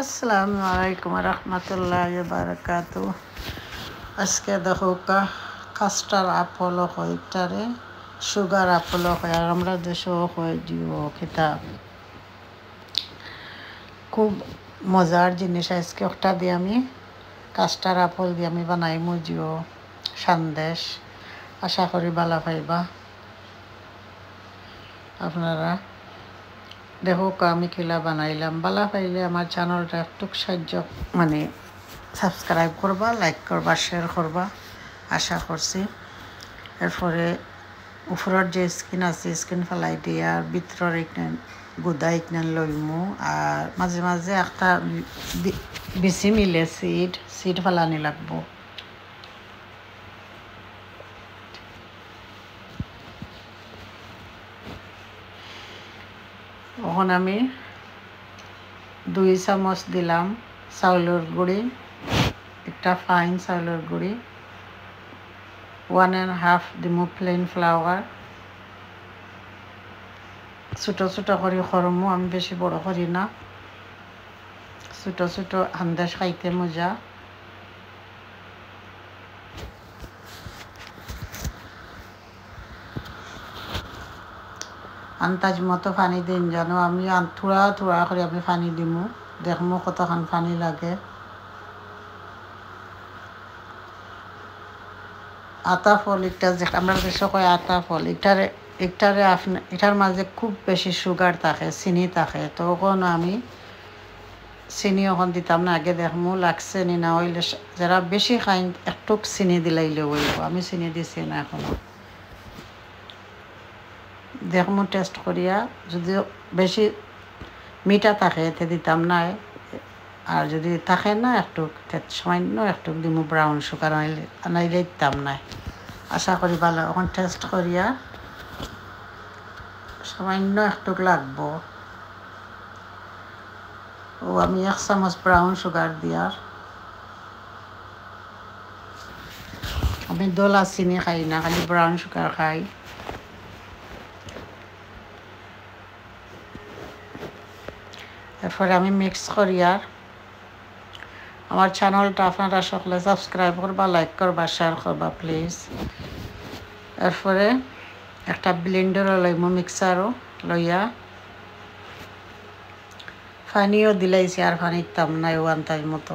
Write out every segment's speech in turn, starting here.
আসসালামু আলাইকুম রহমতুল্লাহ বারাকাতু। আজকে দেখো কাস্টার আপল হয় একটারে সুগার আপল হয় আর আমরা দেশেও হয় দিও খেতা খুব মজার জিনিস। আজকে একটা দিয়ে আমি কাস্টার আপল দিয়ে আমি বানাই মুজিও সন্দেশ। আশা করি ভালো পাইবা আপনারা। দেখো আমি কিলা বানাইলাম, বালা পাইলে আমার চ্যানেলটা একটু সাহায্য মানে সাবস্ক্রাইব করবা, লাইক করবা, শেয়ার করবা আশা করছি। এরপরে উপরের যে স্কিন আছে স্কিন ফেলাই দিয়ে আর ভিতরের একখান গুদা একখান লইমু আর মাঝে মাঝে একটা বেশি মিলে সিড ফেলানি লাগবো। তখন আমি 2 চামচ দিলাম চাউলের গুঁড়ি, একটা ফাইন চাউলের গুঁড়ি, 1.5 দিমু প্লেন ফ্লাওয়ার। ছোটো ছোটো করে খরমু, আমি বেশি বড় করি না, ছোটো ছোটো সন্দেশ খাইতে মজা। আন্দাজ মতো পানি দিন জানো, আমি থোড়া থোড়া করে আমি পানি দিমু, দেখমু কতখান পানি লাগে। আতা ফল একটা যে আমরা দেশে কয় আতা ফল, এটার মাঝে খুব বেশি সুগার থাকে, চিনি থাকে। তখন আমি চিনি এখন দিতাম না, আগে দেখমু লাগছে নি না হইলে যারা বেশি খাই একটু চিনি দিলাইলে হইব। আমি চিনি দিছি না এখনো, দেখমু টেস্ট করিয়া। যদি বেশি মিঠা থাকে এতে দিতাম না, আর যদি থাকে না একটু সামান্য একটু দিমু ব্রাউন সুগার, আনাইলে দিতাম না। আশা করি ভালো। এখন টেস্ট করিয়া সামান্য একটু লাগবো। ও আমি 1 চামচ ব্রাউন সুগার দিয়ার, আমি দোলা চিনি খাই না, খালি ব্রাউন সুগার খাই। এরপরে আমি মিক্স করিয়ার আমার চ্যানেলটা আপনারা সকলে সাবস্ক্রাইব করবা, লাইক করবা, শেয়ার করবা প্লিজ। এরপরে একটা ব্লেন্ডারও লইমু, মিক্সারও লইয়া পানিও দিলাইছি, আর পানি দিতাম না, আন্দাজ মতো।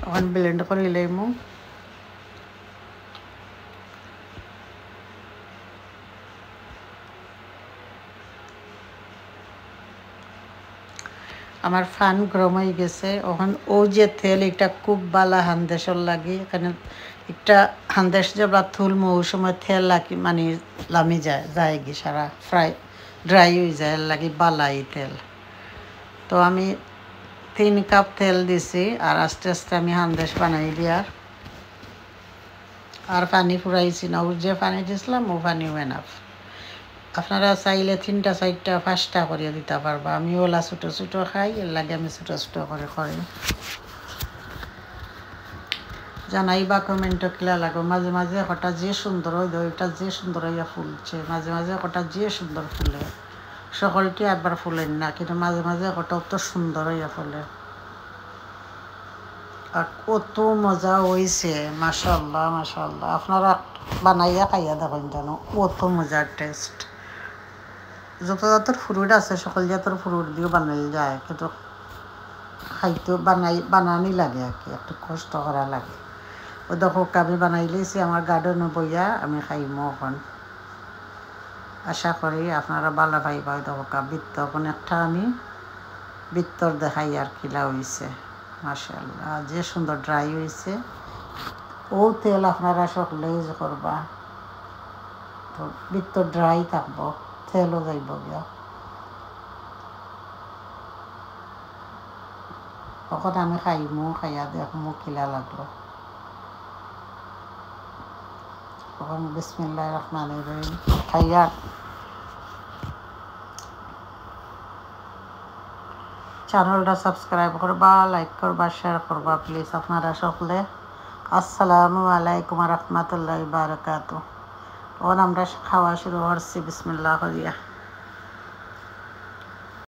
এখন ব্লেন্ড করে লইমু। আমার ফান গরম হয়ে গেছে। এখন ও যে তেল এটা খুব বালা হান্দেশর লাগে, এখানে একটা হান্দেশ যাবা থুলমু ওই সময় তেল লাগি মানে লামি যায় কি সারা ফ্রাই ড্রাই হয়ে যায়, লাগে বালা এই তেল। তো আমি 3 কাপ তেল দিছি আর আস্তে আস্তে আমি হান্দেশ বানাই দিয়ার, আর পানি ফুরাইছি না, ওর যে পানি দিয়েছিলাম ও পানিও এনাফ। আপনারা চাইলে 3টা 4টা 5টা করে দিতে পারবা। আমি ওলা ছোটো ছোটো খাই, এর লাগে আমি ছোটো ছোটো করে করি। জানাইবা কমেন্টও কিলা লাগো। মাঝে মাঝে হঠাৎ যে সুন্দর হয়ে ওইটা যে সুন্দর হইয়া ফুলছে, মাঝে মাঝে হঠাৎ যে সুন্দর ফুলে। সকলকে একবার ফুলেন না, কিন্তু মাঝে মাঝে হঠাৎ তো সুন্দর হইয়া ফুলে। আর কত মজা হয়েছে, মাশাআল্লাহ মাশাআল্লাহ। আপনারা বানাইয়া খাইয়া দেখেন জানো, কত মজার টেস্ট। যত জাতের ফ্রুট আছে সকল জাতের ফ্রুট দিয়েও বানাই যায়, কিন্তু খাইতেও বানানি লাগে আর কি, একটু কষ্ট করা লাগে। ও দেখো আমি বানাই লইছি আমার গার্ডেনে বইয়া, আমি খাইমো এখন। আশা করি আপনারা ভালো পাইবা। দেখো বৃত্ত এখন একটা আমি বৃত্তর দেখাই আর কিলা হয়েছে, মাশাআল্লাহ যে সুন্দর ড্রাই হয়েছে। ও তেল আপনারা সকলে ইউজ করবা, তো বৃত্ত ড্রাই থাকবো, তেলও যাইব গিয়া। তখন আমি খাইমু, খাইয়া দেখমু কিলা লাগলো। তখন বিসমিল্লাহির রহমানির রহিম খাইয়া। চ্যানেলটা সাবস্ক্রাইব করবা, লাইক করবা, শেয়ার করবা প্লিজ আপনারা সকলে। আসসালামু আলাইকুম রহমতুল্লাহ বারকাতু। ওর আমরা খাওয়া শুরু করছি বিসমিল্লাহ করিয়া।